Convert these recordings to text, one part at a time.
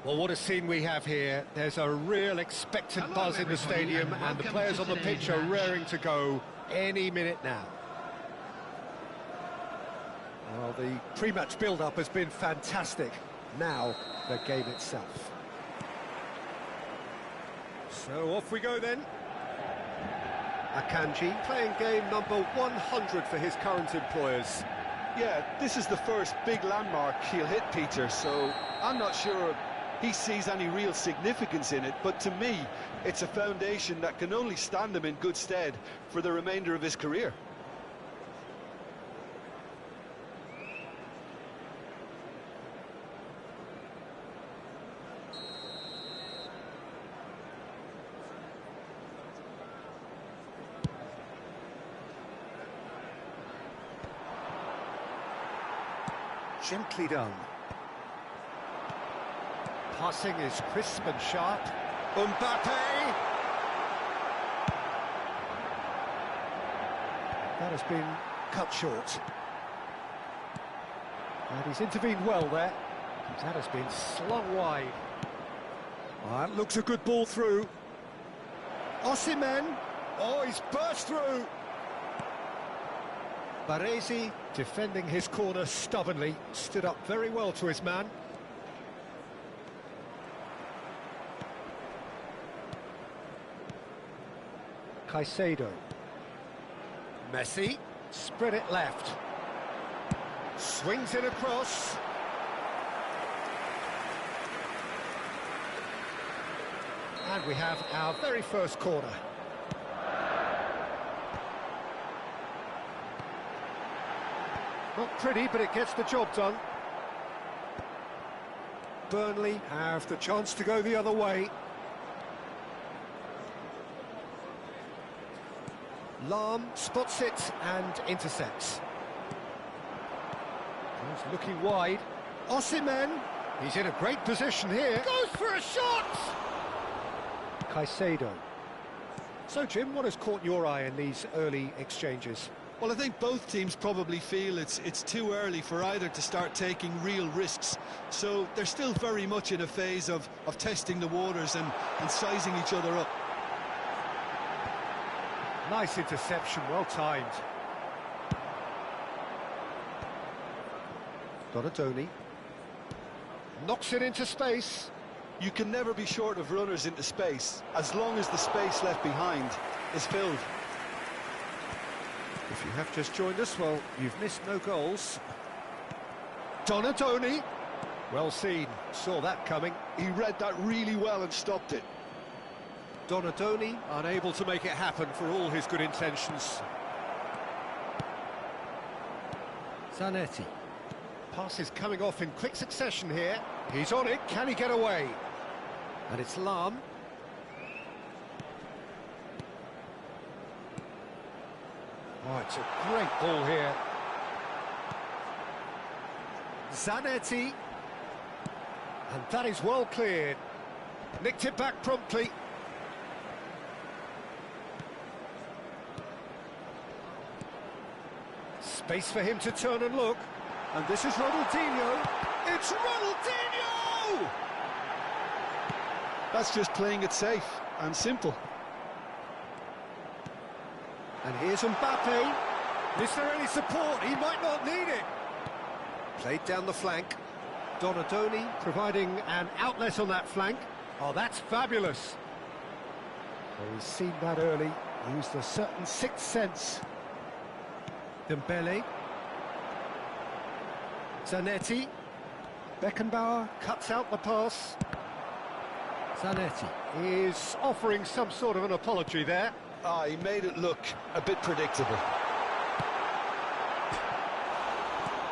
Well, what a scene we have here. There's a real expectant buzz in the stadium, and the players on the pitch are raring to go any minute now. Well, the pre-match build-up has been fantastic. Now, the game itself. So off we go then. Akanji playing game number 100 for his current employers. Yeah, this is the first big landmark he'll hit, Peter, so I'm not sure he sees any real significance in it, but to me, it's a foundation that can only stand him in good stead for the remainder of his career. Gently done. Passing is crisp and sharp. Mbappe! That has been cut short. And he's intervened well there. That has been slung wide. That looks a good ball through. Osimhen! Oh, he's burst through! Baresi, defending his corner stubbornly, stood up very well to his man. Caicedo. Messi, spread it left. Swings it across. And we have our very first corner. Not pretty, but it gets the job done. Burnley have the chance to go the other way. Lahm spots it and intercepts. He's looking wide. Osimhen, he's in a great position here. Goes for a shot! Caicedo. So, Jim, what has caught your eye in these early exchanges? Well, I think both teams probably feel it's too early for either to start taking real risks. So they're still very much in a phase of testing the waters and sizing each other up. Nice interception, well timed. Donadoni. Knocks it into space. You can never be short of runners into space, as long as the space left behind is filled. If you have just joined us, well, you've missed no goals. Donadoni. Well seen, saw that coming. He read that really well and stopped it. Donadoni unable to make it happen for all his good intentions. Zanetti. Pass is coming off in quick succession here. He's on it, can he get away? And it's Lahm. Oh, it's a great ball here. Zanetti. And that is well cleared. Nicked it back promptly. Space for him to turn and look. And this is Ronaldinho. It's Ronaldinho! That's just playing it safe and simple. And here's Mbappe. Is there any support? He might not need it. Played down the flank. Donadoni providing an outlet on that flank. Oh, that's fabulous. So he's seen that early. Used a certain sixth sense. Dembele. Zanetti. Beckenbauer cuts out the pass. Zanetti is offering some sort of an apology there. Ah, he made it look a bit predictable.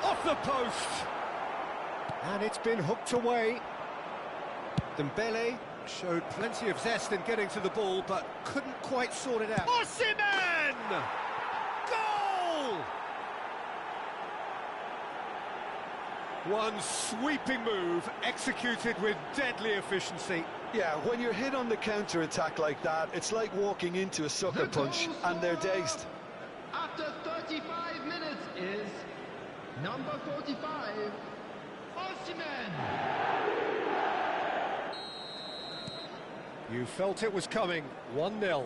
Off the post! And it's been hooked away. Dembele showed plenty of zest in getting to the ball, but couldn't quite sort it out. Osimhen! Goal! One sweeping move, executed with deadly efficiency. Yeah, when you're hit on the counter-attack like that, it's like walking into a sucker punch, and they're dazed. After 35 minutes is number 45, Osimhen. You felt it was coming. 1-0.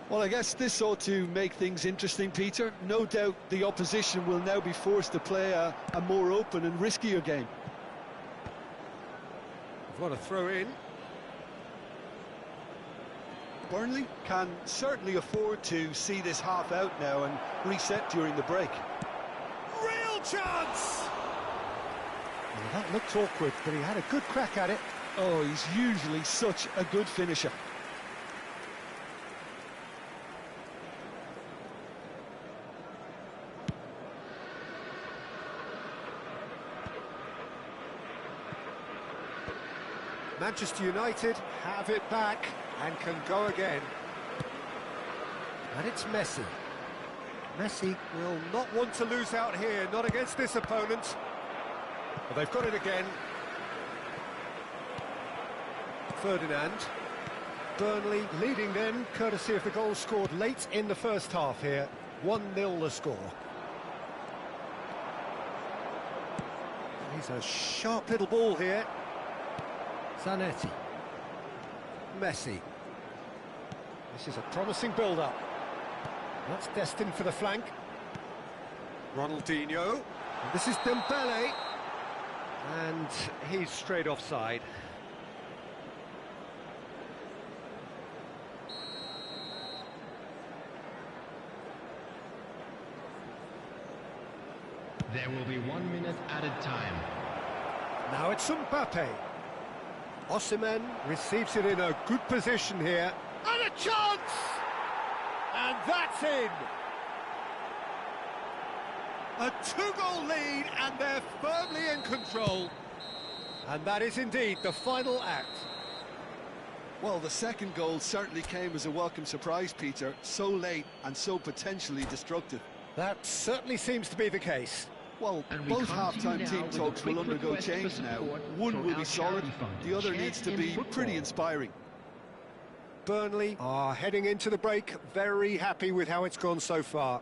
Well, I guess this ought to make things interesting, Peter. No doubt the opposition will now be forced to play a more open and riskier game. What a throw in. Burnley can certainly afford to see this half out now and reset during the break. Real chance! Well, that looked awkward, but he had a good crack at it. Oh, he's usually such a good finisher. Manchester United have it back and can go again. And it's Messi. Messi will not want to lose out here, not against this opponent. Well, they've got it again. Ferdinand. Burnley leading then, courtesy of the goal scored late in the first half here. 1-0 the score. He's a sharp little ball here. Zanetti. Messi. This is a promising build-up. That's destined for the flank. Ronaldinho. And this is Dembele. And he's straight offside. There will be 1 minute added time. Now it's Mbappe. Osimhen receives it in a good position here. And a chance! And that's in! A 2-goal lead, and they're firmly in control. And that is indeed the final act. Well, the second goal certainly came as a welcome surprise, Peter. So late and so potentially destructive. That certainly seems to be the case. Well, both half-time team talks will undergo change now. One will be solid, the other needs to be pretty inspiring. Burnley are heading into the break, very happy with how it's gone so far.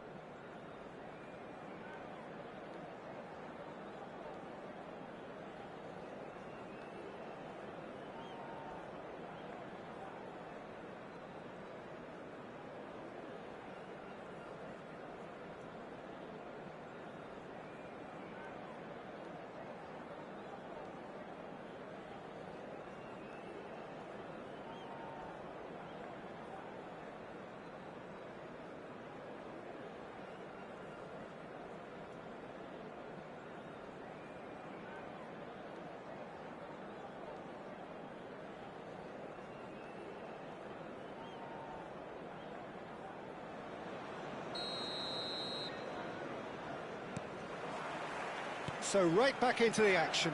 So right back into the action.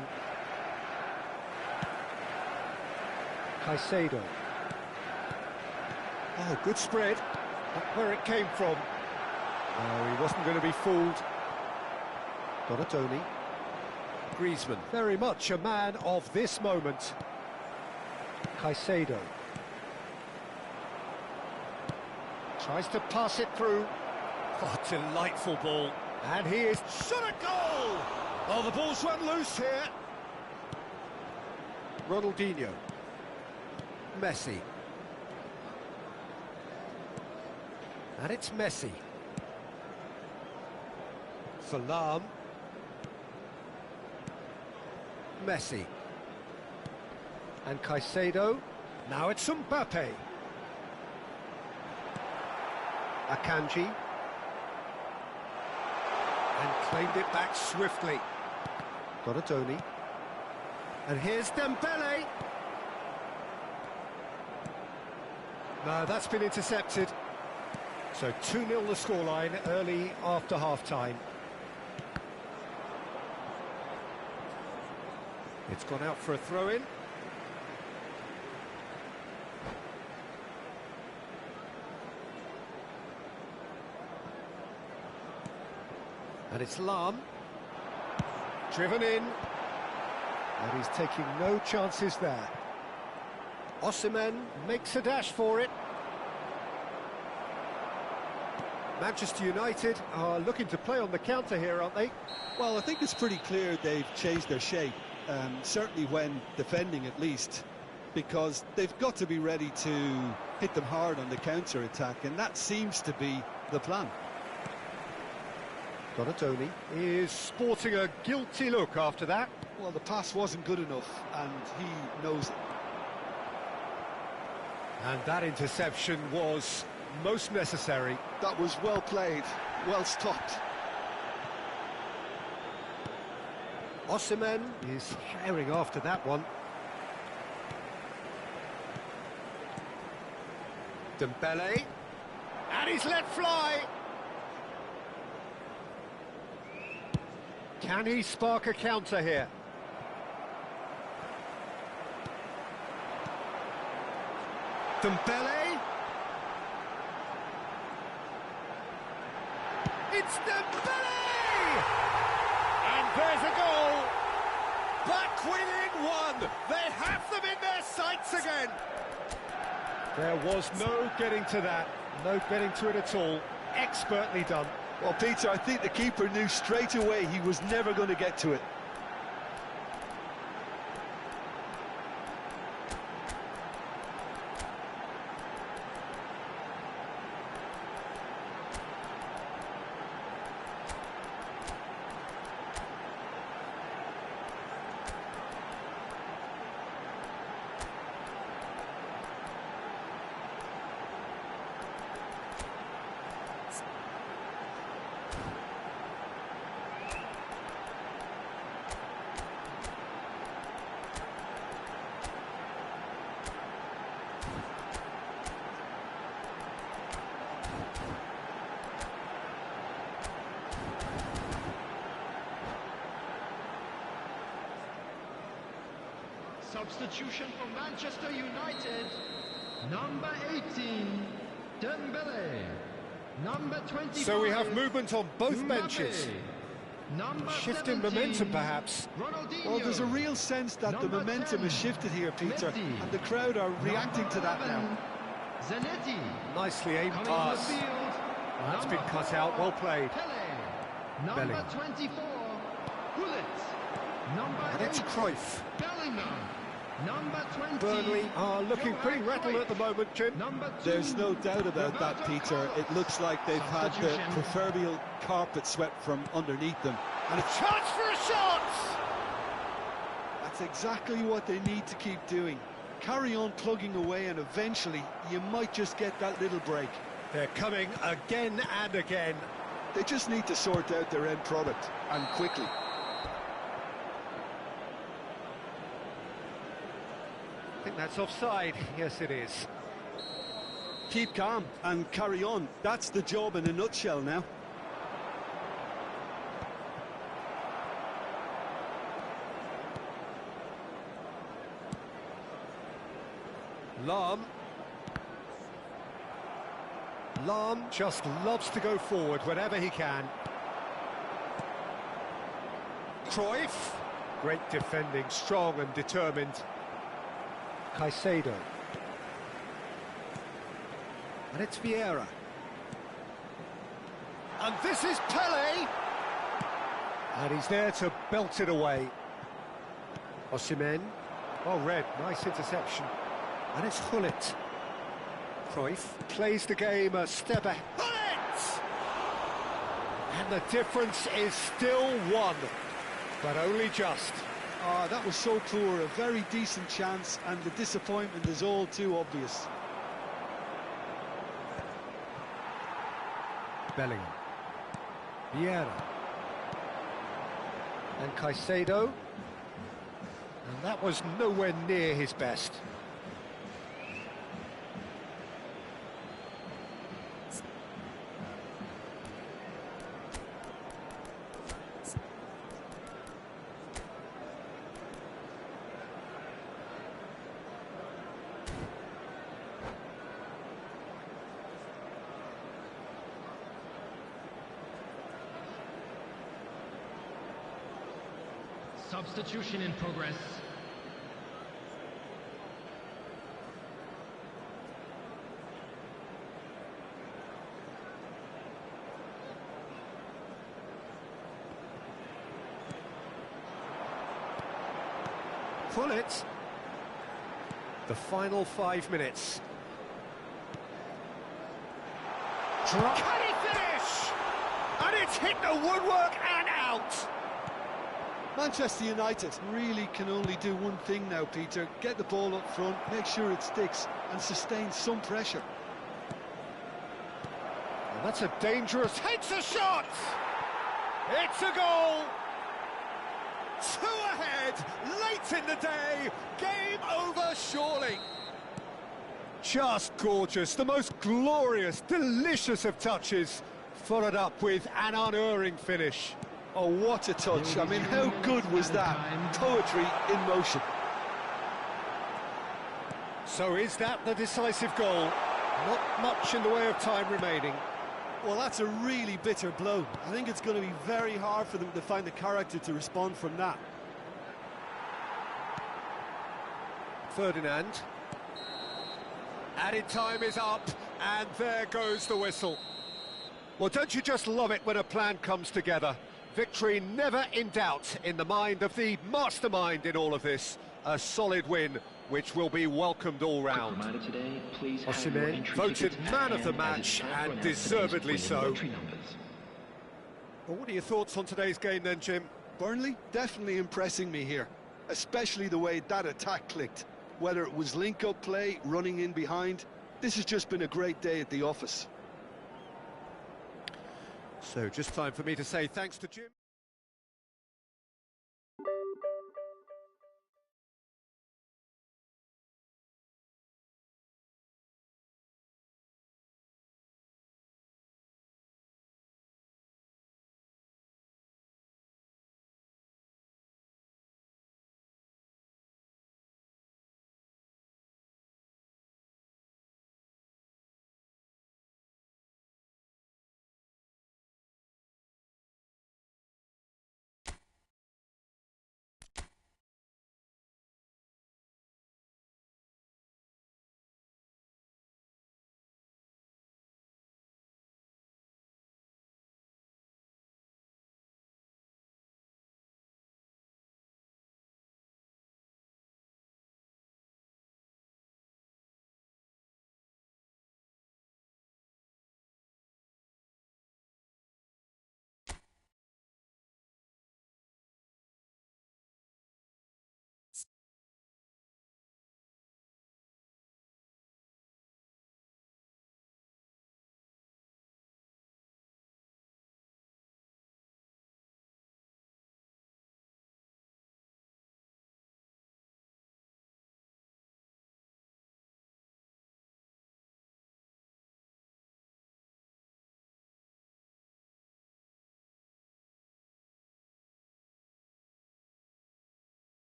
Caicedo. Oh, good spread. Not where it came from. No, he wasn't going to be fooled. Donatoni. Griezmann, very much a man of this moment. Caicedo. Tries to pass it through. Oh, delightful ball. And he is shot a goal! Oh, the ball's run loose here. Ronaldinho. Messi. And it's Messi. Salam. Messi. And Caicedo. Now it's Mbappe. Akanji. And claimed it back swiftly. Donatoni. And here's Dembele. No, that's been intercepted. So 2-0 the scoreline early after half-time. It's gone out for a throw-in. And it's Lam. Driven in. And he's taking no chances there. Osimhen makes a dash for it. Manchester United are looking to play on the counter here, aren't they? Well, I think it's pretty clear they've changed their shape. Certainly when defending, at least. because they've got to be ready to hit them hard on the counter-attack, and that seems to be the plan. Donatoni is sporting a guilty look after that. Well, the pass wasn't good enough, and he knows it. And that interception was most necessary. That was well played, well stopped. Osimhen is sharing after that one. Dembele, and he's let fly. Can he spark a counter here? Dembele. It's Dembele! And there's a goal. Back within one. They have them in their sights again. There was no getting to that. No getting to it at all. Expertly done. Well, Peter, I think the keeper knew straight away he was never going to get to it. Substitution for Manchester United. Number 18, Dembele. Number 25. So we have movement on both Mbappe. benches. Number Shift in 17, momentum, perhaps. Ronaldinho. Well, there's a real sense that the Number momentum 10, has shifted here, Peter, Messi. and the crowd are reacting Number to that 11, now. Zanetti. Nicely aimed Coming pass. to the field. That's Number been cut 4, out, well played. Pele. Number Bellingham. 24, Gullit. Number And it's 8, Cruyff. Bellingham. Number 20. Burnley are looking pretty Johan rattled Cruyff. at the moment, Jim. Number 2, There's no doubt about that, Peter. It looks like they've had the Substitution. proverbial carpet swept from underneath them. And it's Chance for a shot! That's exactly what they need to keep doing. Carry on plugging away, and eventually you might just get that little break. They're coming again and again. They just need to sort out their end product, and quickly. I think that's offside. Yes, it is. Keep calm and carry on. That's the job in a nutshell now. Lahm just loves to go forward whenever he can. Cruyff. Great defending, strong and determined. Caicedo. And it's Vieira. And this is Pele. And he's there to belt it away. Osimhen. Oh, red. Nice interception. And it's Gullit. Cruyff plays the game a step ahead. Gullit! And the difference is still one, but only just. That was so poor, a very decent chance, and the disappointment is all too obvious. Bellingham. Vieira. And Caicedo. And that was nowhere near his best. Substitution in progress. Pull it. The final 5 minutes. Can he finish? And it's hit the woodwork and out. Manchester United really can only do one thing now, Peter. Get the ball up front, make sure it sticks, and sustain some pressure. And that's a dangerous... Hits a shot! It's a goal! 2 ahead, late in the day, game over surely. Just gorgeous, the most glorious, delicious of touches, followed up with an unerring finish. Oh, what a touch. I mean, how good was that? Poetry in motion. So is that the decisive goal? Not much in the way of time remaining. Well, that's a really bitter blow. I think it's going to be very hard for them to find the character to respond from that. Ferdinand. Added time is up, and there goes the whistle. Well, don't you just love it when a plan comes together? Victory never in doubt in the mind of the mastermind in all of this. A solid win, which will be welcomed all round. Osimhen voted man of the match, and deservedly so. Well, what are your thoughts on today's game then, Jim? Burnley definitely impressing me here, especially the way that attack clicked. Whether it was link-up play, running in behind, this has just been a great day at the office. So just time for me to say thanks to Jim.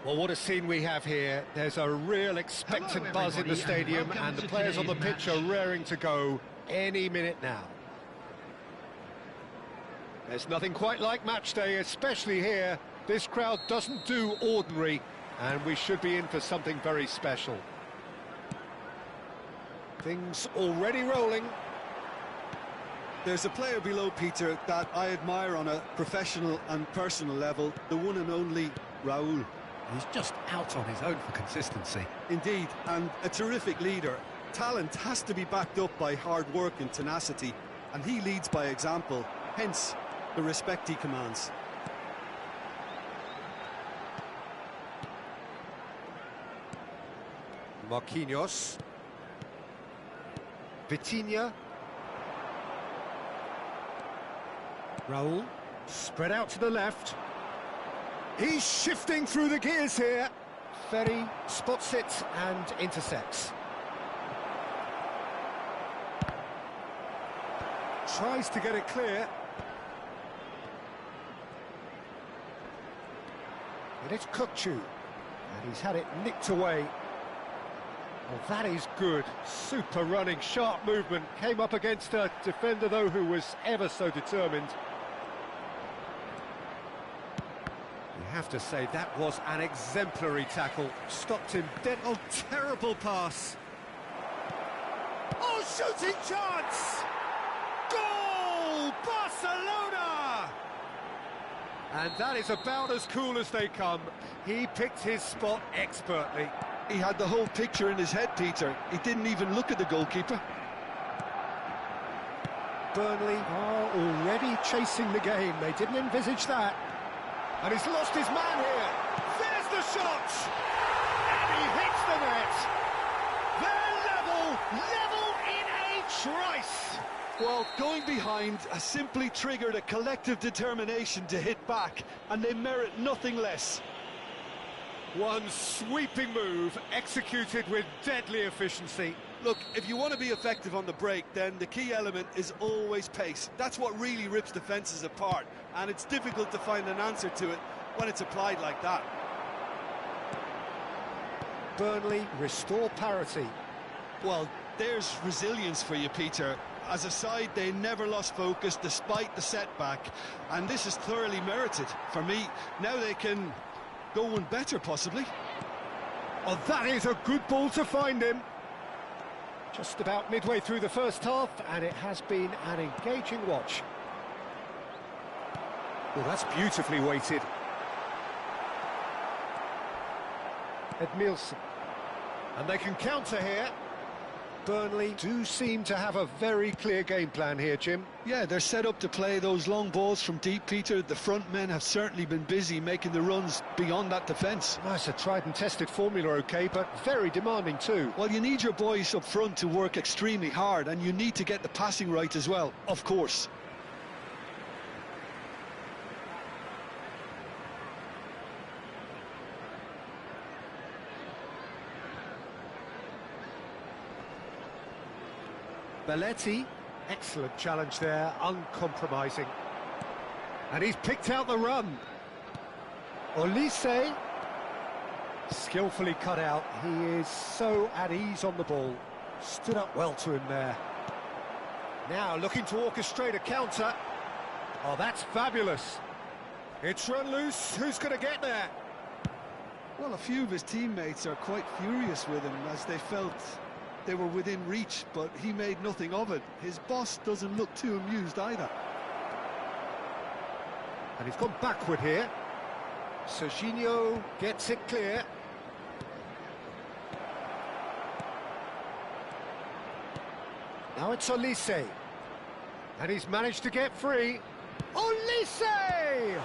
Well, what a scene we have here. There's a real expectant buzz in the stadium, and the players on the pitch are raring to go any minute now. There's nothing quite like match day, especially here. This crowd doesn't do ordinary, and we should be in for something very special. Things already rolling. There's a player below, Peter, that I admire on a professional and personal level, the one and only Raúl. He's just out on his own for consistency. Indeed, and a terrific leader. Talent has to be backed up by hard work and tenacity, and he leads by example, hence the respect he commands. Marquinhos. Vitinha. Raúl, spread out to the left. He's shifting through the gears here. Ferry spots it and intercepts. Tries to get it clear. And it's Kukçu. And he's had it nicked away. Well, that is good. Super running, sharp movement. Came up against a defender, though, who was ever so determined. You have to say that was an exemplary tackle. Stopped him dead. Oh, terrible pass. Oh, shooting chance! Goal! Barcelona! And that is about as cool as they come. He picked his spot expertly. He had the whole picture in his head, Peter. He didn't even look at the goalkeeper. Burnley are already chasing the game. They didn't envisage that. And he's lost his man here. There's the shot! And he hits the net. They're level in a trice. Well, going behind has simply triggered a collective determination to hit back, and they merit nothing less. One sweeping move, executed with deadly efficiency. Look, if you want to be effective on the break, then the key element is always pace. That's what really rips defences apart, and it's difficult to find an answer to it when it's applied like that. Burnley restore parity. Well, there's resilience for you, Peter. As a side, they never lost focus despite the setback, and this is thoroughly merited. For me, now they can go one better, possibly. Oh, that is a good ball to find him. Just about midway through the first half, and it has been an engaging watch. Well, that's beautifully weighted. Edmilson. And they can counter here. Burnley do seem to have a very clear game plan here, Jim. Yeah, they're set up to play those long balls from deep, Peter. The front men have certainly been busy making the runs beyond that defence. Well, it's a tried and tested formula, OK, but very demanding too. Well, you need your boys up front to work extremely hard, and you need to get the passing right as well, of course. Belletti, excellent challenge there, uncompromising. And he's picked out the run. Olise, skillfully cut out. He is so at ease on the ball. Stood up well to him there. Now looking to orchestrate a counter. Oh, that's fabulous. It's run loose. Who's going to get there? Well, a few of his teammates are quite furious with him as they felt they were within reach, but he made nothing of it. His boss doesn't look too amused either. And he's gone backward here. Serginho gets it clear. Now it's Olise. And he's managed to get free. Olise!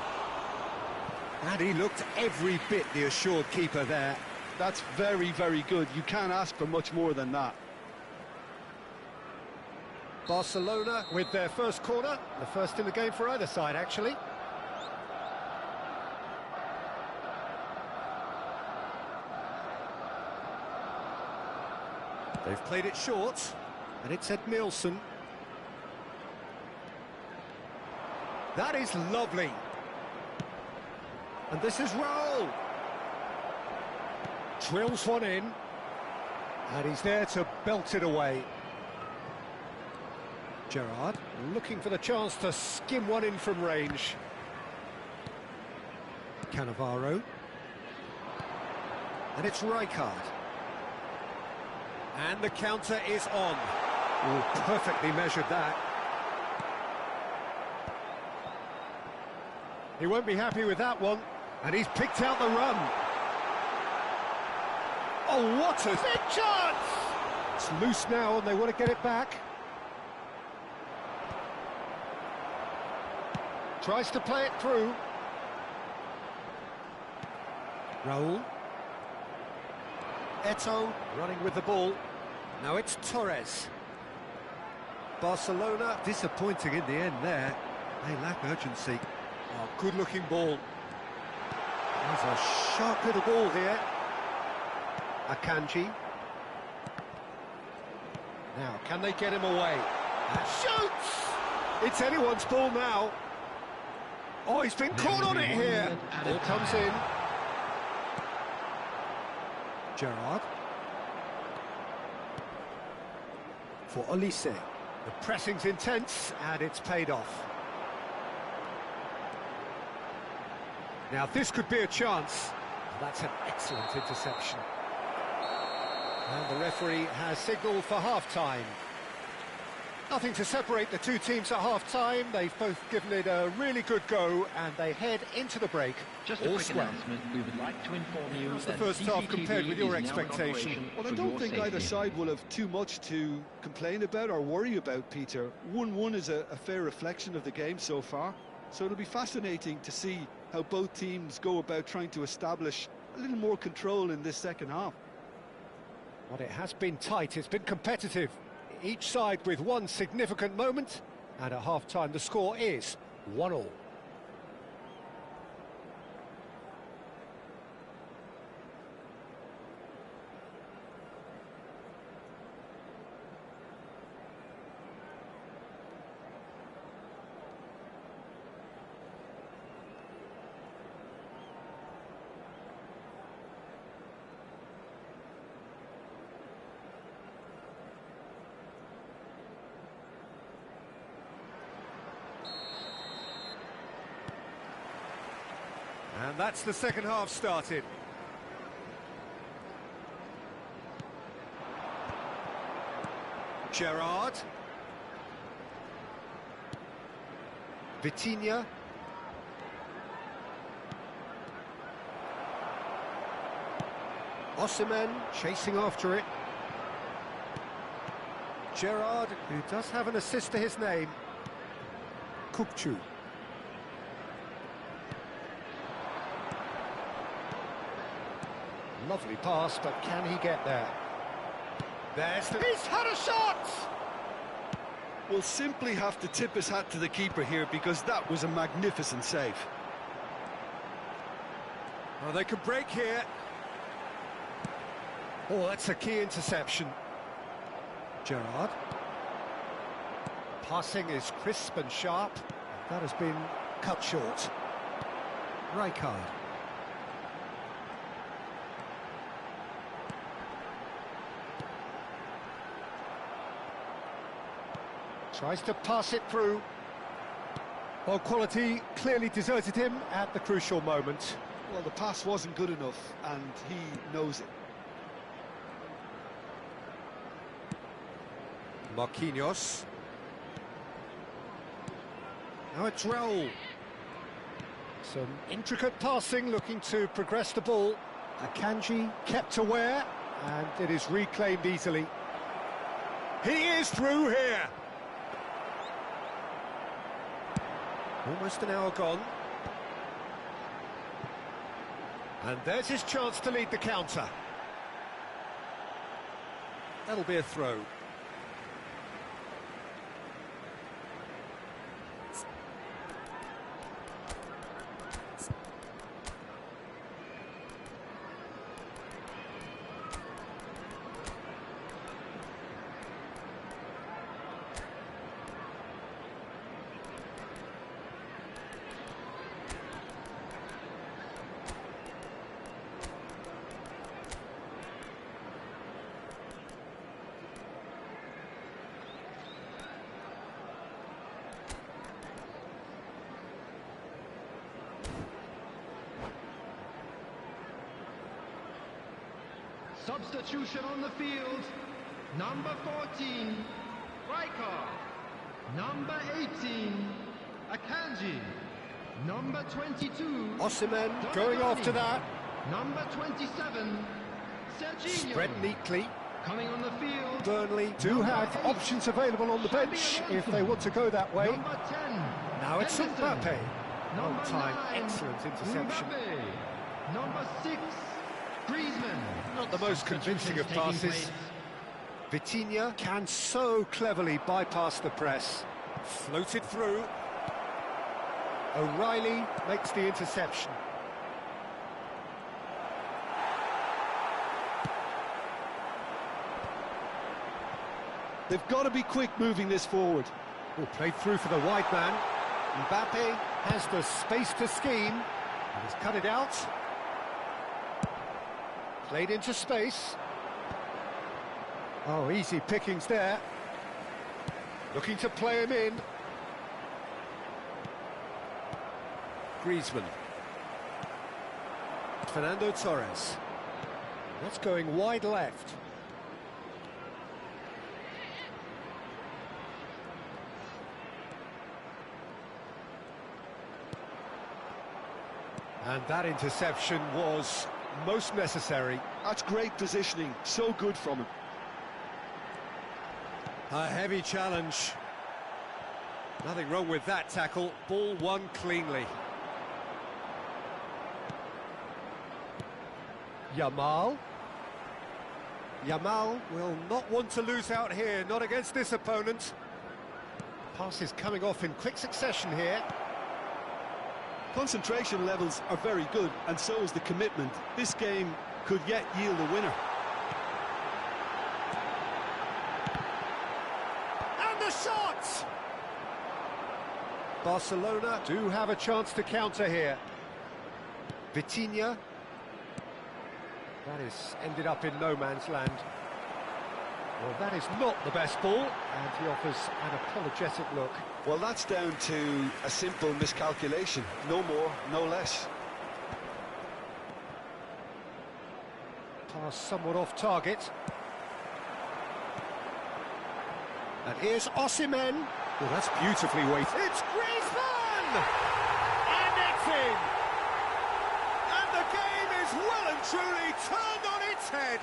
And he looked every bit the assured keeper there. That's very, very good. You can't ask for much more than that. Barcelona with their first corner, the first in the game for either side, actually. They've played it short, and it's Edmilson. That is lovely. And this is Raul. Drills one in, and he's there to belt it away. Gerrard looking for the chance to skim one in from range. Cannavaro. And it's Rijkaard. And the counter is on. Oh, perfectly measured that. He won't be happy with that one, and he's picked out the run. Oh, what a big chance! It's loose now, and they want to get it back. Tries to play it through. Raul. Eto'o running with the ball. Now it's Torres. Barcelona disappointing in the end there. They lack urgency. Oh, good-looking ball. There's a sharp little ball here. Akanji. Now, can they get him away? And shoots! It's anyone's ball now. Oh, he's been caught on it here. Ball comes in. Gerrard. For Olise. The pressing's intense, and it's paid off. Now, this could be a chance. That's an excellent interception. And the referee has signalled for half-time. Nothing to separate the two teams at half-time. They've both given it a really good go, and they head into the break. Just a quick announcement. We would like to inform you How's that the first half CCTV compared with your is now in expectation? operation Well, I for don't your think either safety. side will have too much to complain about or worry about, Peter. 1-1 is a fair reflection of the game so far, so it'll be fascinating to see how both teams go about trying to establish a little more control in this second half. Well, it has been tight, it's been competitive. Each side with one significant moment, and at half-time the score is 1-1. And that's the second half started. Gerrard. Vitinha. Osimhen chasing after it. Gerrard, who does have an assist to his name. Kupchu. Lovely pass, but can he get there? He's had a shot! Will simply have to tip his hat to the keeper here because that was a magnificent save. Oh, they could break here. Oh, that's a key interception. Gerrard. Passing is crisp and sharp. That has been cut short. Rijkaard. Tries to pass it through. Well, quality clearly deserted him at the crucial moment. Well, the pass wasn't good enough, and he knows it. Marquinhos. Now it's Raul. Some intricate passing, looking to progress the ball. Akanji kept aware, and it is reclaimed easily. He is through here. Almost an hour gone. And there's his chance to lead the counter. That'll be a throw. Substitution on the field. Number 14, Rijkaard. Number 18, Akanji. Number 22, Osimhen going after that. Number 27, Serginho. Spread neatly. Coming on the field. Burnley do have options available on the bench if they want to go that way. Number 10, Now it's Mbappe. Number On-time, 9, excellent interception. Mbappe. Number 6, Griezmann. Not the most convincing of passes. Vitinha can so cleverly bypass the press. Floated through. O'Reilly makes the interception. They've got to be quick moving this forward. Oh, played through for the wide man. Mbappe has the space to scheme. And he's cut it out. Played into space. Oh, easy pickings there. Looking to play him in. Griezmann. Fernando Torres. That's going wide left. And that interception was most necessary. That's great positioning, so good from him. A heavy challenge. Nothing wrong with that tackle. Ball won cleanly. Yamal. Yamal will not want to lose out here, not against this opponent. Pass is coming off in quick succession here. Concentration levels are very good, and so is the commitment. This game could yet yield a winner. And the shot! Barcelona do have a chance to counter here. Vitinha. That is ended up in no man's land. Well, that is not the best ball, and he offers an apologetic look. Well, that's down to a simple miscalculation. No more, no less. Pass somewhat off target. And here's Osimhen. Well, that's beautifully weighted. It's Griezmann! And it's in! And the game is well and truly turned on its head.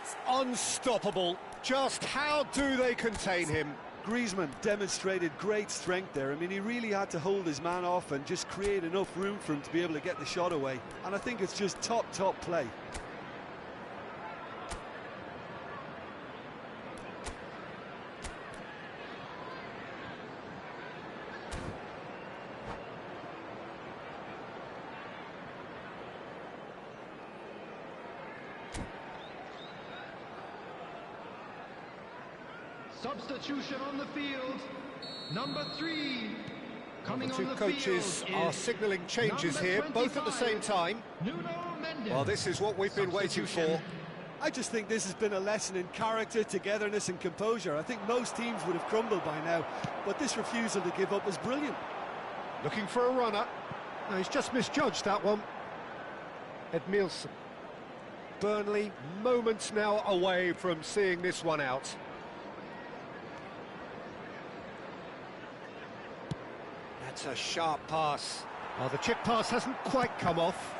It's unstoppable. Just how do they contain him? Griezmann demonstrated great strength there. I mean, he really had to hold his man off and just create enough room for him to be able to get the shot away. And I think it's just top play. Substitution on the field. Number 3. Coming The two on the coaches field are is signalling changes number here, both at the 25, same time. Nuno Mendes. Well, this is what we've been waiting for. I just think this has been a lesson in character, togetherness and composure. I think most teams would have crumbled by now, but this refusal to give up is brilliant. Looking for a runner. No, he's just misjudged that one. Edmilson. Burnley, moments now away from seeing this one out. That's a sharp pass. Well, the chip pass hasn't quite come off.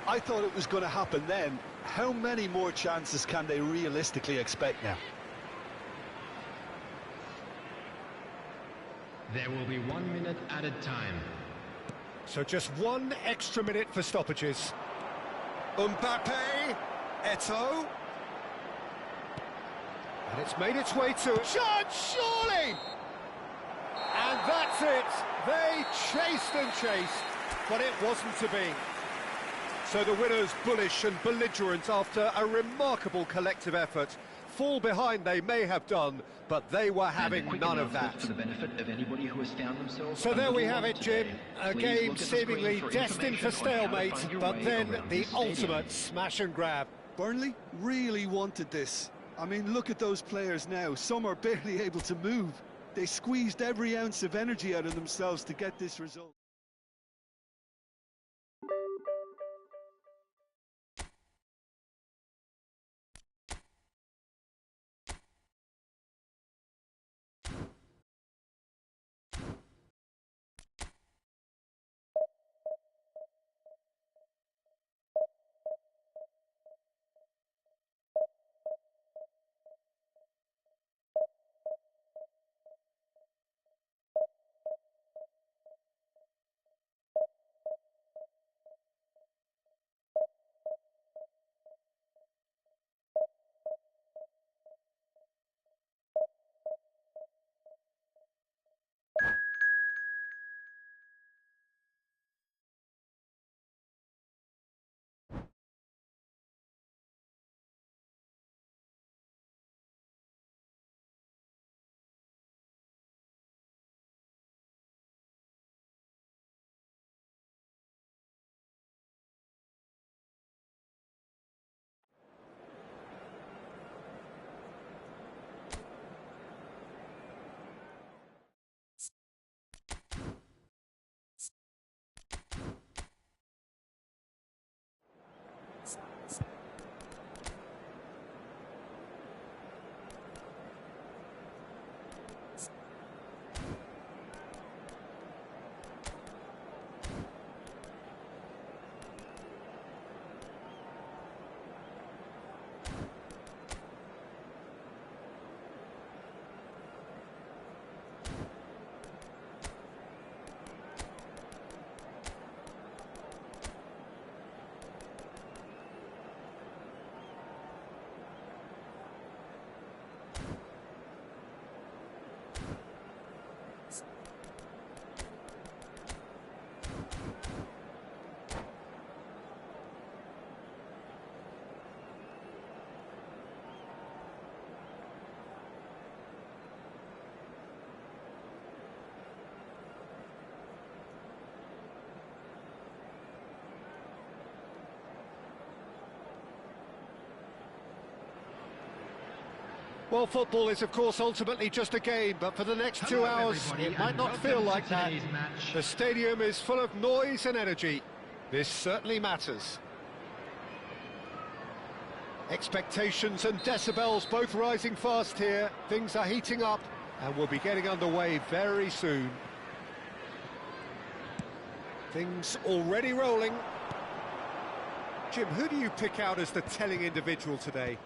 I thought it was going to happen then. How many more chances can they realistically expect now? There will be 1 minute added time. So just 1 extra minute for stoppages. Mbappe, Eto'o. And it's made its way to shot, surely! And that's it. They chased and chased, but it wasn't to be. So the winners bullish and belligerent after a remarkable collective effort. Fall behind they may have done, but they were having none of that. For the benefit of anybody who has found themselves So there we have it, today. Jim. A Please game look at the seemingly screen for destined for information on how to stalemate, find your but way then around the this stadium. ultimate smash and grab. Burnley really wanted this. I mean, look at those players now. Some are barely able to move. They squeezed every ounce of energy out of themselves to get this result. Well, football is, of course, ultimately just a game, but for the next 2 hours, it might not feel like that. The stadium is full of noise and energy. This certainly matters. Expectations and decibels both rising fast here. Things are heating up and we'll be getting underway very soon. Things already rolling. Jim, who do you pick out as the telling individual today?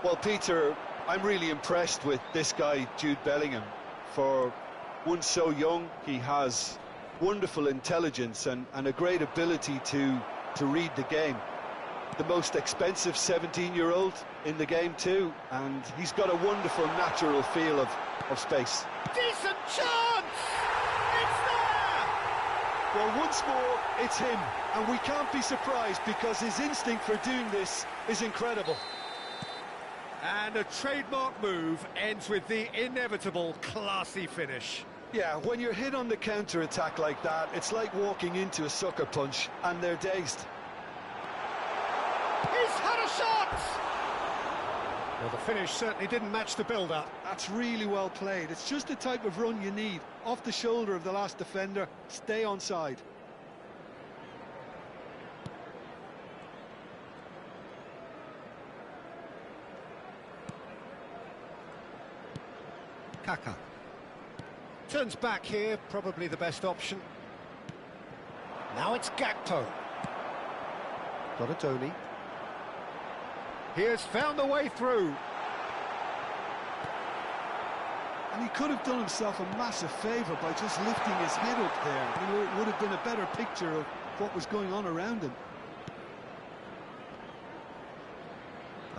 Well, Peter, I'm really impressed with this guy, Jude Bellingham. For one so young, he has wonderful intelligence and a great ability to read the game. The most expensive 17-year-old in the game too, and he's got a wonderful natural feel of space. Decent chance! It's there! Well, once more, it's him, and we can't be surprised because his instinct for doing this is incredible. And a trademark move ends with the inevitable classy finish. Yeah, when you're hit on the counter-attack like that, it's like walking into a sucker punch, and they're dazed. He's had a shot! Well, the finish certainly didn't match the build-up. That's really well played. It's just the type of run you need. Off the shoulder of the last defender, stay onside. Kaka. Turns back here, probably the best option. Now it's Gakpo. Donatoni. He has found a way through. And he could have done himself a massive favour by just lifting his head up there. It would have been a better picture of what was going on around him.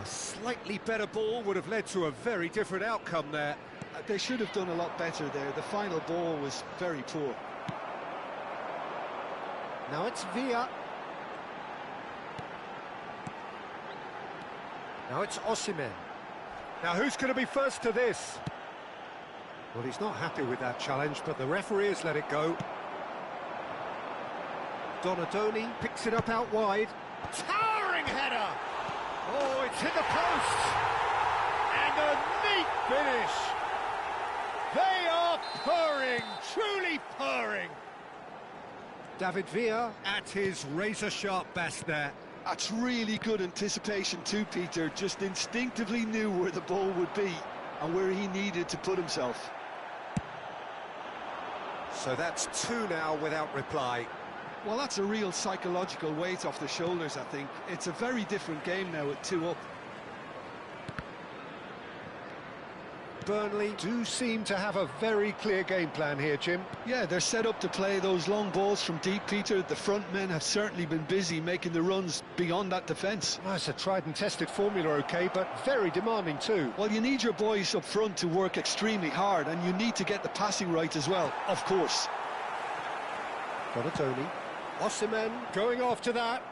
A slightly better ball would have led to a very different outcome there. They should have done a lot better there. The final ball was very poor. Now it's Villa. Now it's Osimhen. Now who's going to be first to this? Well, he's not happy with that challenge, but the referee has let it go. Donatoni picks it up out wide. Towering header! Oh, it's hit the post! And a neat finish! They are purring, truly purring. David Villa at his razor-sharp best there. That's really good anticipation too, Peter. Just instinctively knew where the ball would be and where he needed to put himself. So that's two now without reply. Well, that's a real psychological weight off the shoulders, I think. It's a very different game now with 2 up. Burnley do seem to have a very clear game plan here, Jim. Yeah, they're set up to play those long balls from deep, Peter. The front men have certainly been busy making the runs beyond that defence. Well, it's a tried and tested formula, OK, but very demanding too. Well, you need your boys up front to work extremely hard, and you need to get the passing right as well, of course. Donatoni. Osimhen going after that.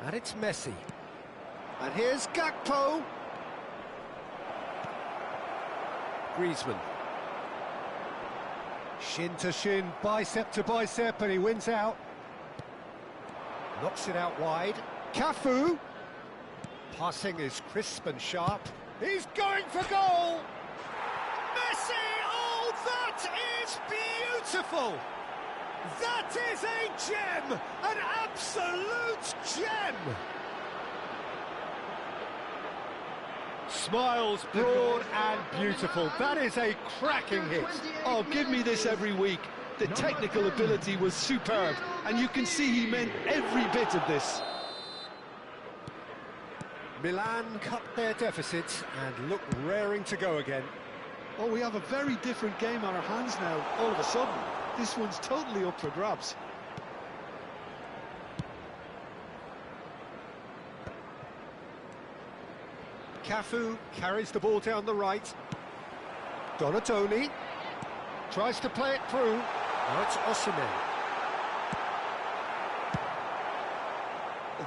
And it's Messi. And here's Gakpo. Griezmann. Shin to shin, bicep to bicep, and he wins out. Knocks it out wide. Cafu. Passing is crisp and sharp. He's going for goal! Messi! Oh, that is beautiful! That is a gem! An absolute gem! Smiles broad and beautiful. That is a cracking hit. Oh, give me this every week. The technical ability was superb, and you can see he meant every bit of this. Milan cut their deficit and look raring to go again. Oh, we have a very different game on our hands now, all of a sudden. This one's totally up for grabs. Cafu carries the ball down the right. Donatoni tries to play it through. Now it's Osimhen.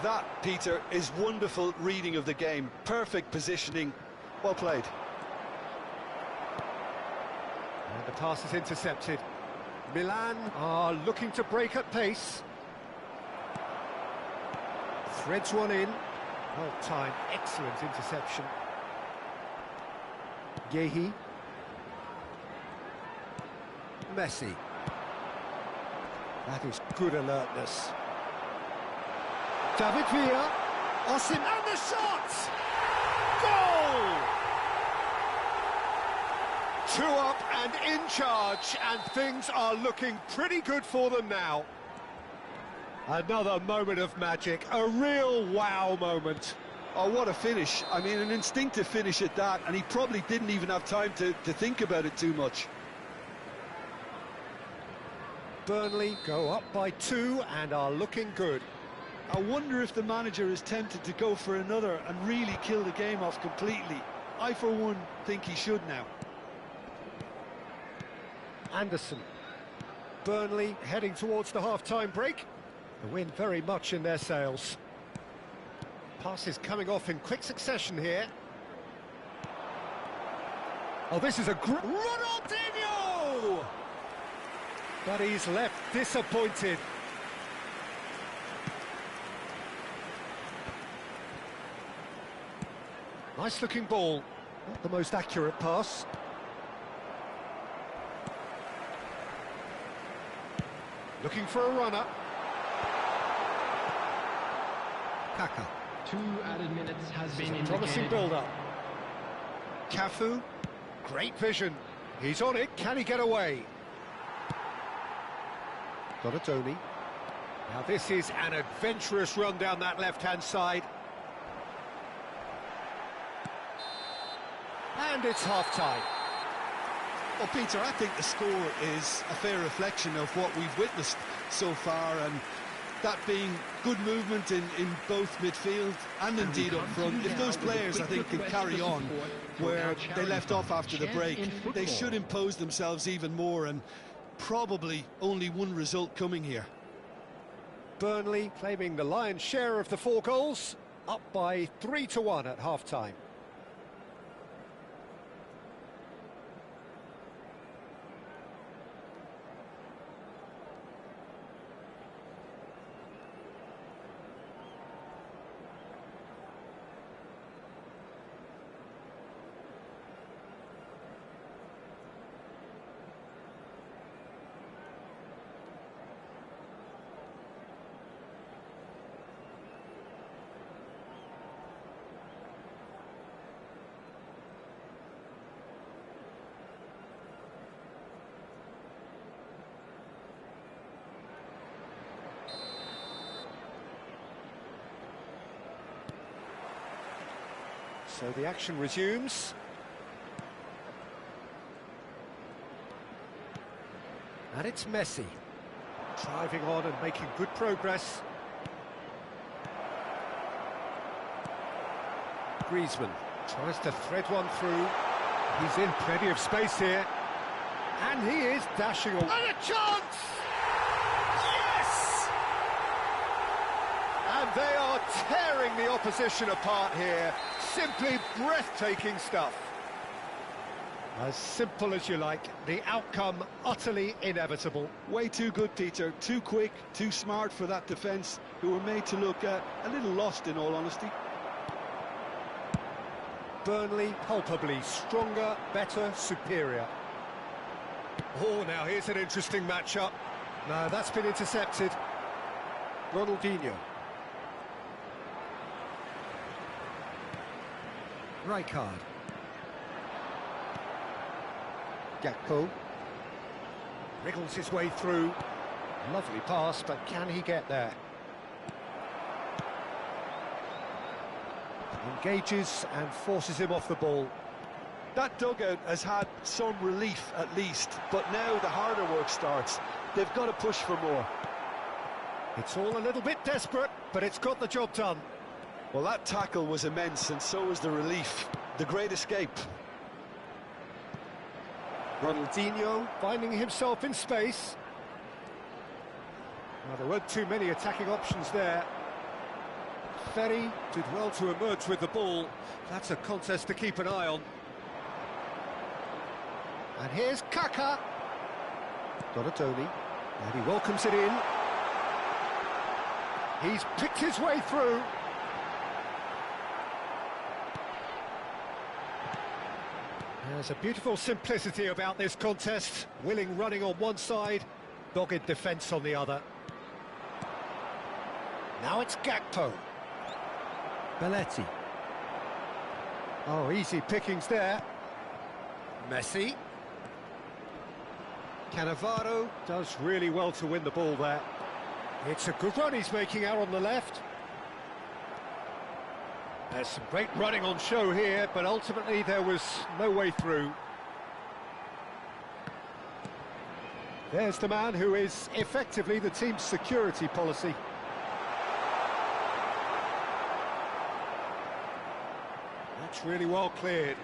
That, Peter, is wonderful reading of the game. Perfect positioning. Well played. And the pass is intercepted. Milan are looking to break at pace. Threads one in. Well timed, excellent interception. Yehi. Messi. That is good alertness. David Villa. Osim, and the shot! Goal! 2 up and in charge, and things are looking pretty good for them now. Another moment of magic, a real wow moment. Oh, what a finish. I mean, an instinctive finish at that, and he probably didn't even have time to think about it too much. Burnley go up by 2 and are looking good. I wonder if the manager is tempted to go for another and really kill the game off completely. I, for one, think he should now. Anderson. Burnley heading towards the half-time break. The win very much in their sails. Passes coming off in quick succession here. Oh, this is a great... Ronaldinho! But he's left disappointed. Nice-looking ball. Not the most accurate pass. Looking for a runner. Kaka. 2 added minutes has been indicated. Promising build-up. Cafu. Great vision. He's on it. Can he get away? Donatoni. Now this is an adventurous run down that left-hand side. And it's half-time. Well, Peter, I think the score is a fair reflection of what we've witnessed so far, and that being good movement in both midfield and indeed up front. If those players, I think, can carry on where they left off after the break, they should impose themselves even more, and probably only one result coming here. Burnley claiming the lion's share of the 4 goals, up by 3-1 at half-time. So the action resumes. And it's Messi. Driving on and making good progress. Griezmann tries to thread one through. He's in plenty of space here. And he is dashing away. And a chance! Yes! And they are tearing the opposition apart here. Simply breathtaking stuff. As simple as you like, the outcome utterly inevitable. Way too good, Peter. Too quick, too smart for that defence, who were made to look a little lost, in all honesty. Burnley palpably stronger, better, superior. Oh, now here's an interesting matchup. No, that's been intercepted. Ronaldinho. Rijkaard. Gakpo. Wriggles his way through. Lovely pass, but can he get there? Engages and forces him off the ball. That dugout has had some relief at least, but now the harder work starts. They've got to push for more. It's all a little bit desperate, but it's got the job done. Well, that tackle was immense, and so was the relief. The great escape. Ronaldinho finding himself in space. Well, there weren't too many attacking options there. Ferry did well to emerge with the ball. That's a contest to keep an eye on. And here's Kaka. Donatoni, and he welcomes it in. He's picked his way through. There's a beautiful simplicity about this contest. Willing running on one side, dogged defence on the other. Now it's Gakpo. Belletti. Oh, easy pickings there. Messi. Cannavaro does really well to win the ball there. It's a good run he's making out on the left. There's some great running on show here, but ultimately there was no way through. There's the man who is effectively the team's security policy. That's really well cleared.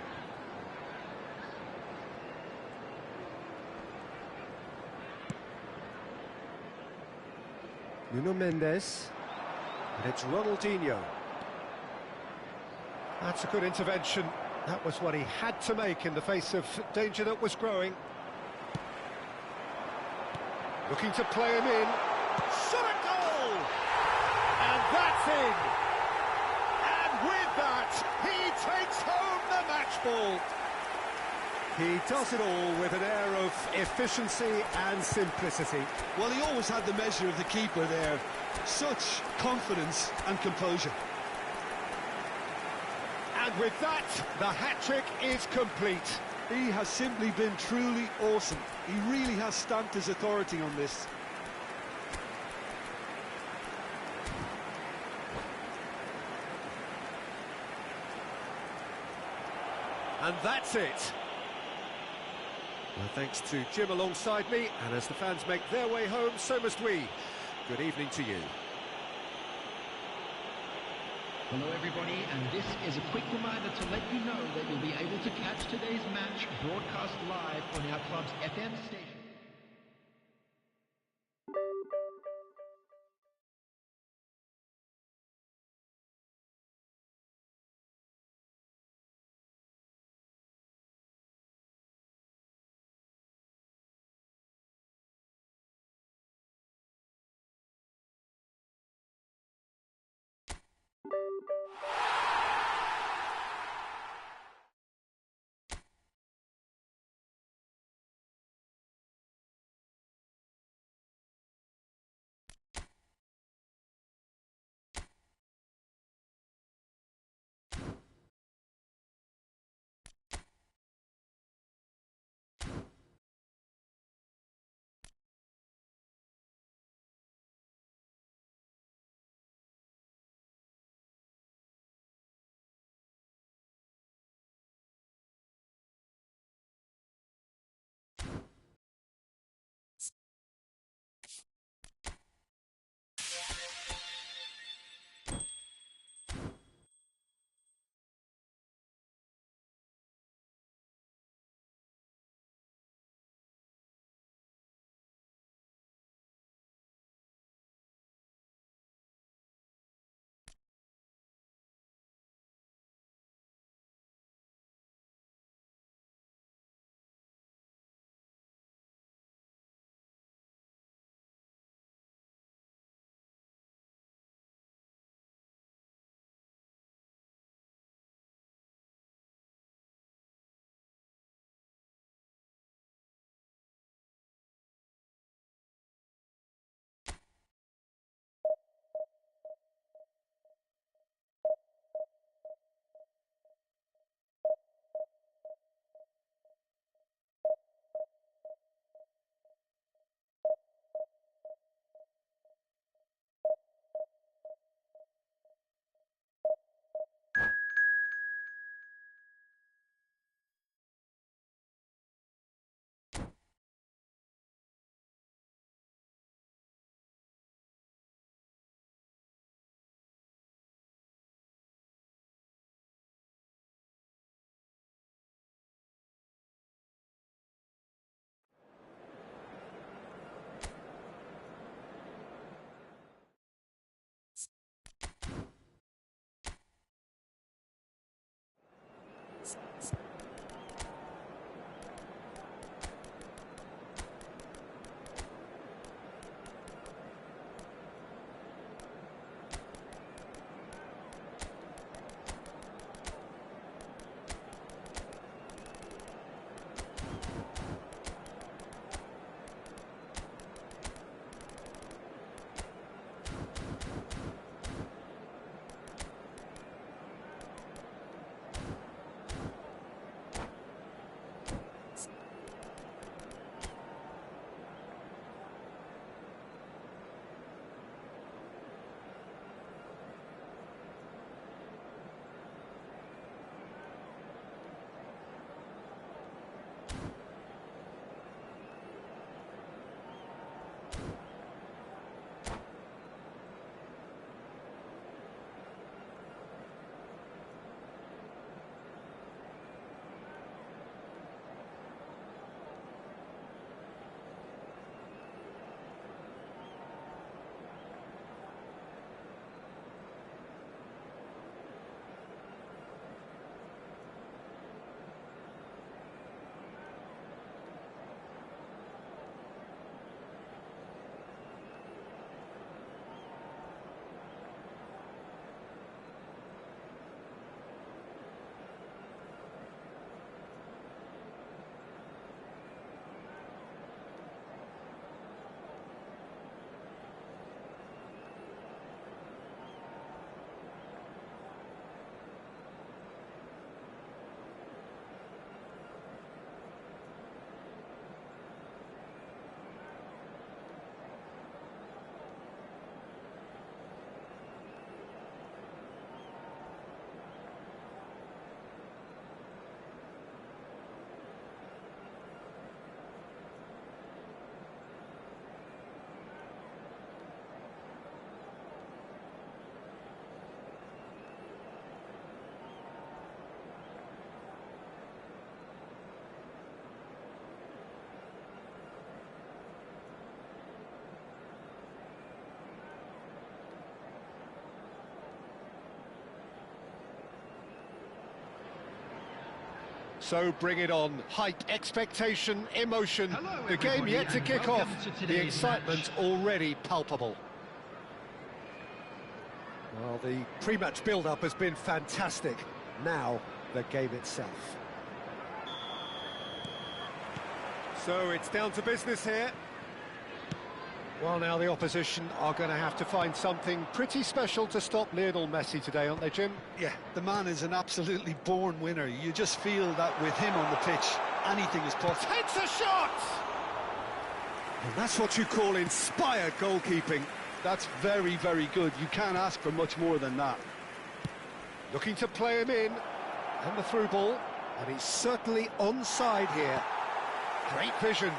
Nuno Mendes. And it's Ronaldinho. That's a good intervention. That was what he had to make in the face of danger that was growing. Looking to play him in. Shot a goal! And that's in! And with that, he takes home the match ball. He does it all with an air of efficiency and simplicity. Well, he always had the measure of the keeper there. Such confidence and composure. And with that, the hat-trick is complete. He has simply been truly awesome. He really has stamped his authority on this. And that's it. Well, thanks to Jim alongside me, and as the fans make their way home, so must we. Good evening to you. Hello everybody, and this is a quick reminder to let you know that you'll be able to catch today's match broadcast live on our club's FM station. So bring it on. Hype, expectation, emotion. Hello, The game everybody, yet to and kick welcome off. to The today's excitement match. already palpable. Well, the pre-match build-up has been fantastic. Now, the game itself. So it's down to business here. Well, now the opposition are going to have to find something pretty special to stop Lionel Messi today, aren't they, Jim? Yeah, the man is an absolutely born winner. You just feel that with him on the pitch, anything is possible. Takes a shot! And that's what you call inspired goalkeeping. That's very, very good. You can't ask for much more than that. Looking to play him in. And the through ball. And he's certainly onside here. Great vision.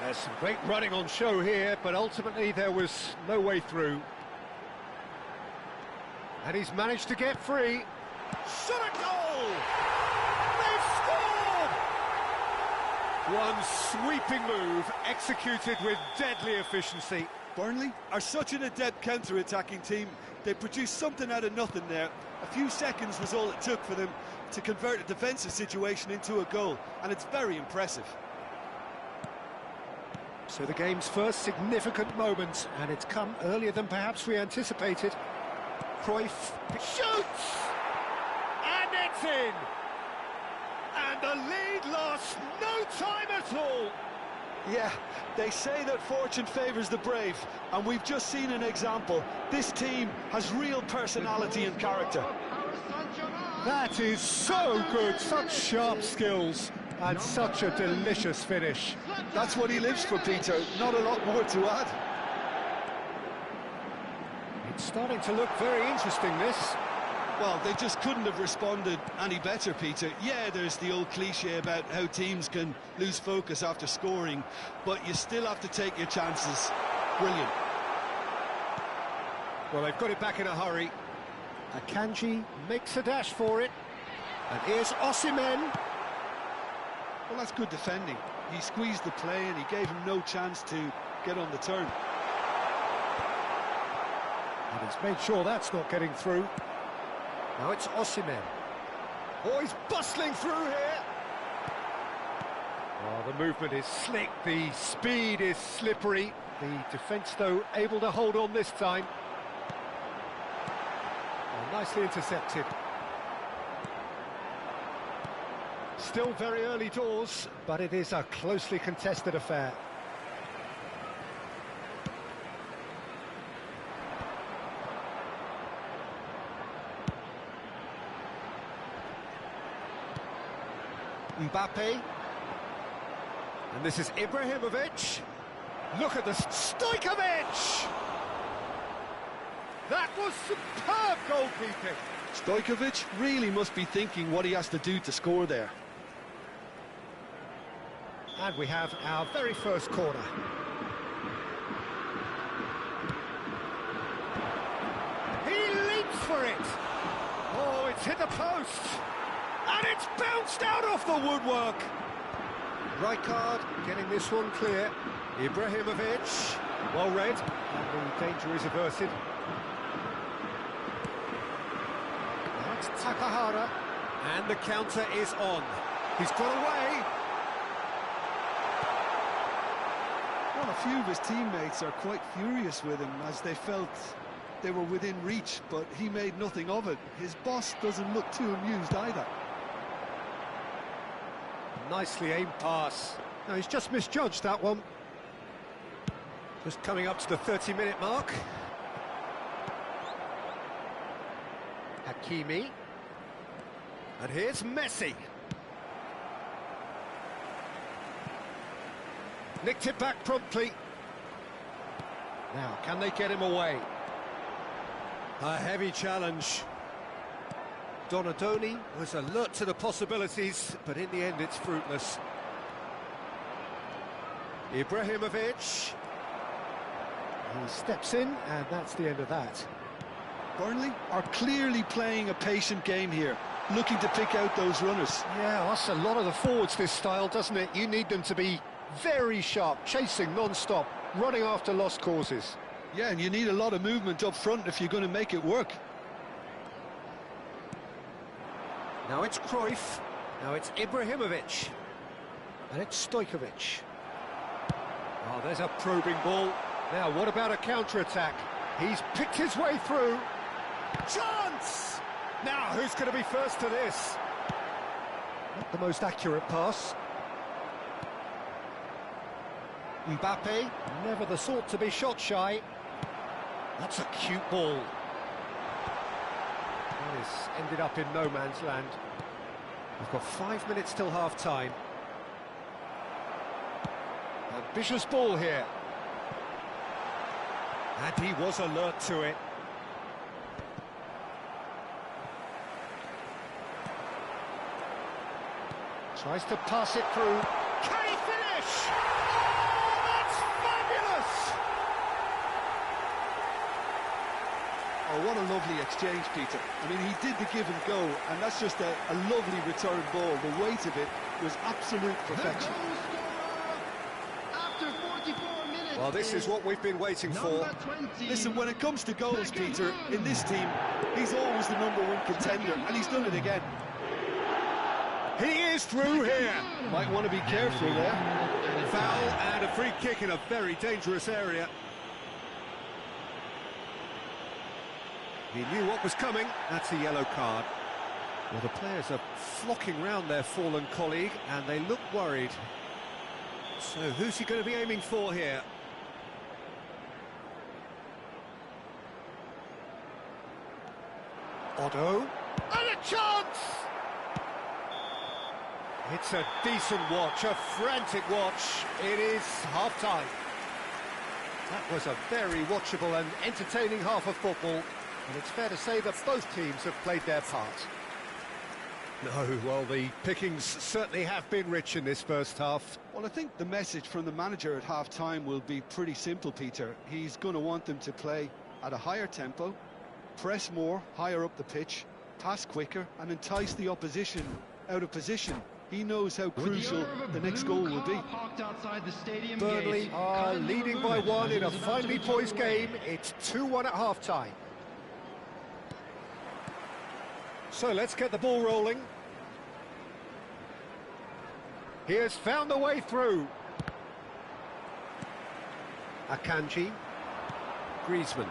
There's some great running on show here, but ultimately there was no way through. And he's managed to get free. Shot a goal! They've scored! One sweeping move, executed with deadly efficiency. Burnley are such an adept counter-attacking team. They produced something out of nothing there. A few seconds was all it took for them to convert a defensive situation into a goal, and it's very impressive. So the game's first significant moment, and it's come earlier than perhaps we anticipated. Cruyff shoots! And it's in! And the lead lost no time at all! Yeah, they say that fortune favours the brave, and we've just seen an example. This team has real personality and character. That is so good, such sharp skills, and such a delicious finish. That's what he lives for, Peter. Not a lot more to add. It's starting to look very interesting, this. Well, they just couldn't have responded any better, Peter. Yeah, there's the old cliche about how teams can lose focus after scoring, but you still have to take your chances. Brilliant. Well, they've got it back in a hurry. Akanji makes a dash for it. And here's Osimhen. Well, that's good defending. He squeezed the play and he gave him no chance to get on the turn. And he's made sure that's not getting through. Now it's Osimhen. Oh, he's bustling through here. Oh, the movement is slick, the speed is slippery. The defence, though, able to hold on this time. Oh, nicely intercepted. Still very early doors, but it is a closely contested affair. Mbappe. And this is Ibrahimovic. Look at this. Stojkovic! That was superb goalkeeping. Stojkovic really must be thinking what he has to do to score there. And we have our very first corner. He leaps for it. Oh, it's hit the post. And it's bounced out off the woodwork. Rijkaard getting this one clear. Ibrahimovic, well read. And the danger is averted. That's Takahara. And the counter is on. He's got away. Well, a few of his teammates are quite furious with him as they felt they were within reach, but he made nothing of it. His boss doesn't look too amused either. Nicely aimed pass. No, he's just misjudged that one. Just coming up to the 30-minute mark. Hakimi. And here's Messi. Nicked it back promptly. Now, can they get him away? A heavy challenge. Donadoni was alert to the possibilities, but in the end it's fruitless. Ibrahimovic. He steps in, and that's the end of that. Burnley are clearly playing a patient game here, looking to pick out those runners. Yeah, that's a lot of the forwards, this style, doesn't it? You need them to be very sharp, chasing non-stop, running after lost causes. Yeah, and you need a lot of movement up front if you're going to make it work. Now it's Cruyff. Now it's Ibrahimovic. And it's Stojkovic. Oh, there's a probing ball. Now, what about a counter-attack? He's picked his way through. Chance! Now, who's going to be first to this? Not the most accurate pass. Mbappe, never the sort to be shot shy. That's a cute ball. This ended up in no man's land. We've got 5 minutes till half-time. Ambitious ball here. And he was alert to it. Tries to pass it through. Can he finish? Oh, that's fabulous! Oh, what a lovely exchange, Peter. I mean, he did the give and go, and that's just a lovely return ball. The weight of it was absolute perfection. The goal scorer after 44 minutes. Well, this is what we've been waiting for. Number 20. Listen, when it comes to goals, Peter, in this team, he's always the #1 contender, and he's done it again. He is through here. Might want to be careful there. Foul and a free kick in a very dangerous area. He knew what was coming. That's a yellow card. Well, the players are flocking round their fallen colleague, and they look worried. So who's he going to be aiming for here? Otto. And a chance! It's a decent watch, a frantic watch. It is half-time. That was a very watchable and entertaining half of football, and it's fair to say that both teams have played their part. No, well, the pickings certainly have been rich in this first half. Well, I think the message from the manager at half-time will be pretty simple, Peter. He's going to want them to play at a higher tempo, press more, higher up the pitch, pass quicker, and entice the opposition out of position. He knows how crucial the next goal will be. Burnley are leading by 1 in a finely poised game. It's 2-1 at half-time. So let's get the ball rolling. He has found a way through. Akanji. Griezmann.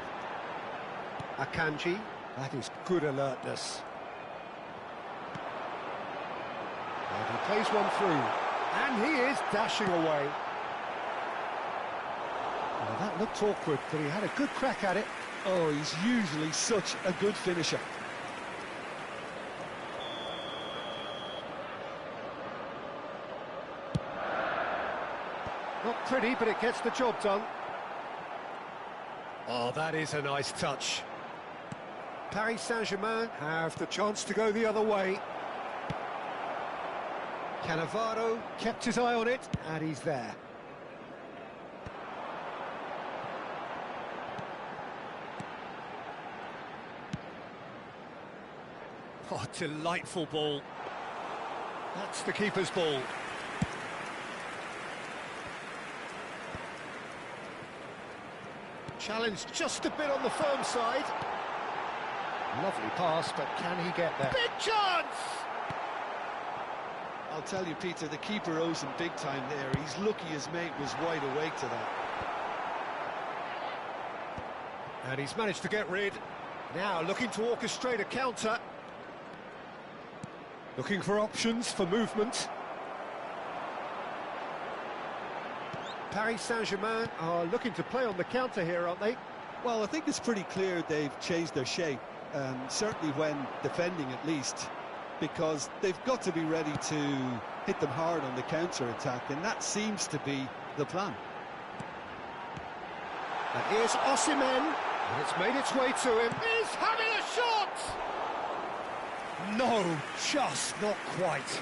Akanji. That is good alertness. And he plays one through. And he is dashing away. Well, that looked awkward, but he had a good crack at it. Oh, he's usually such a good finisher. Not pretty, but it gets the job done. Oh, that is a nice touch. Paris Saint-Germain have the chance to go the other way. Cannavaro kept his eye on it, and he's there. Oh, delightful ball. That's the keeper's ball. Challenged just a bit on the firm side. Lovely pass, but can he get there? Big chance! I'll tell you, Peter, the keeper owes him big time there. He's lucky his mate was wide awake to that. And he's managed to get rid. Now looking to orchestrate a counter. Looking for options for movement. Paris Saint-Germain are looking to play on the counter here, aren't they? Well, I think it's pretty clear they've changed their shape, certainly when defending at least, because they've got to be ready to hit them hard on the counter-attack, and that seems to be the plan. And here's Osimhen, and it's made its way to him. He's having a shot! No, just not quite.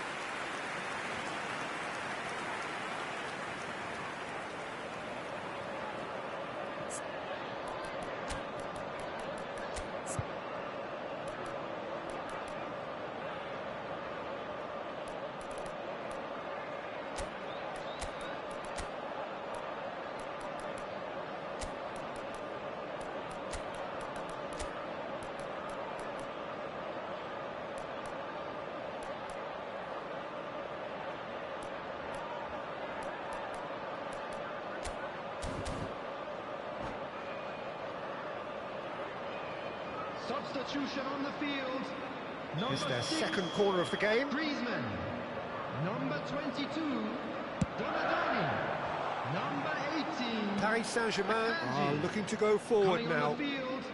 Substitution on the field. Number It's their 6, second corner of the game. Griezmann. Number 22, Donadoni. Number 18, Paris Saint-Germain are Akanji. looking to go forward Coming now. on the field,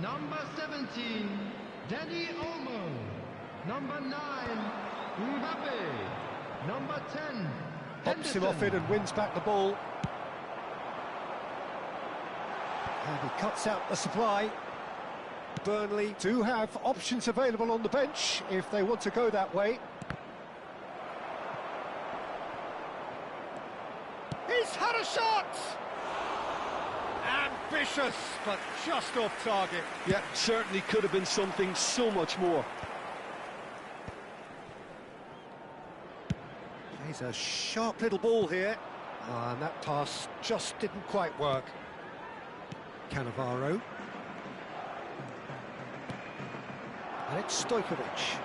number 17, Danny Olmo. Number 9, Mbappe. Number 10, Pops him off it and wins back the ball. And he cuts out the supply. Burnley do have options available on the bench if they want to go that way. He's had a shot! Ambitious, but just off target. Yeah, certainly could have been something so much more. He's a sharp little ball here. And that pass just didn't quite work. Cannavaro. And it's Stojkovic.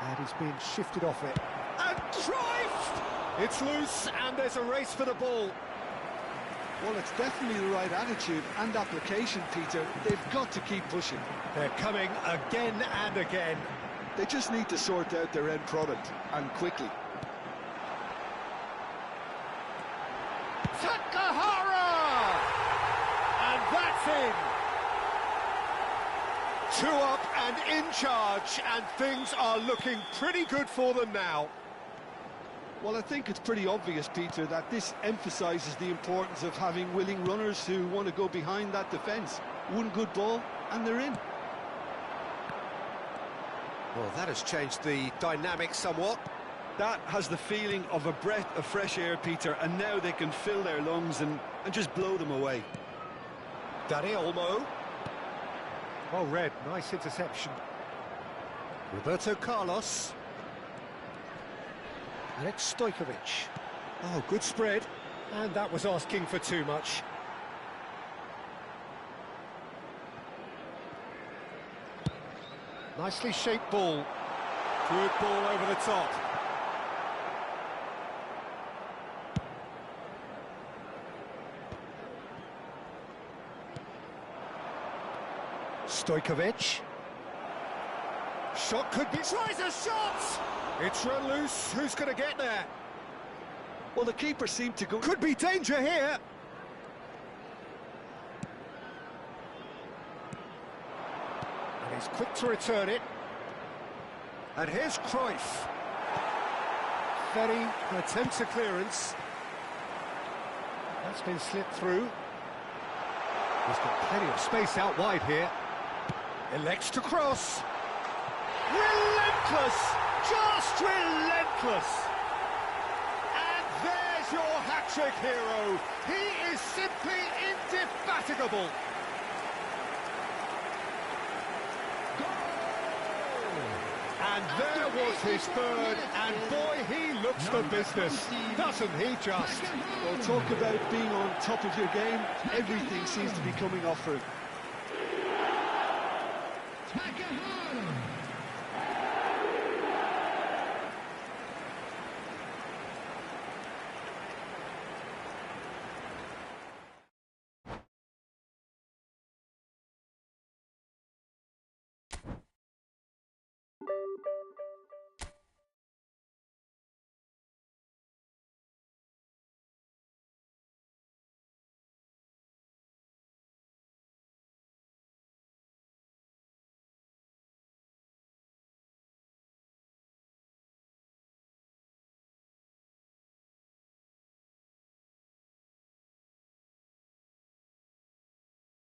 And he's been shifted off it. And Cruyff! It's loose, and there's a race for the ball. Well, it's definitely the right attitude and application, Peter. They've got to keep pushing. They're coming again and again. They just need to sort out their end product, and quickly. Takahara! And that's in. 2 up and in charge, and things are looking pretty good for them now. Well, I think it's pretty obvious, Peter, that this emphasises the importance of having willing runners who want to go behind that defence. One good ball, and they're in. Well, that has changed the dynamic somewhat. That has the feeling of a breath of fresh air, Peter, and now they can fill their lungs and just blow them away. Danny Olmo. Well read, nice interception. Roberto Carlos. And it's Stojkovic. Oh, good spread. And that was asking for too much. Nicely shaped ball. Good ball over the top. Stojkovic. Shot could be... Tries a shot! It's run loose. Who's going to get there? Well, the keeper seemed to go... Could be danger here. And he's quick to return it. And here's Cruyff. Ferry attempts a clearance. That's been slipped through. He's got plenty of space out wide here. Elects to cross. Relentless! Just relentless! And there's your hat-trick hero. He is simply indefatigable. And there was his third, and boy, he looks the business, doesn't he just? Well, talk about being on top of your game. Everything seems to be coming off for him.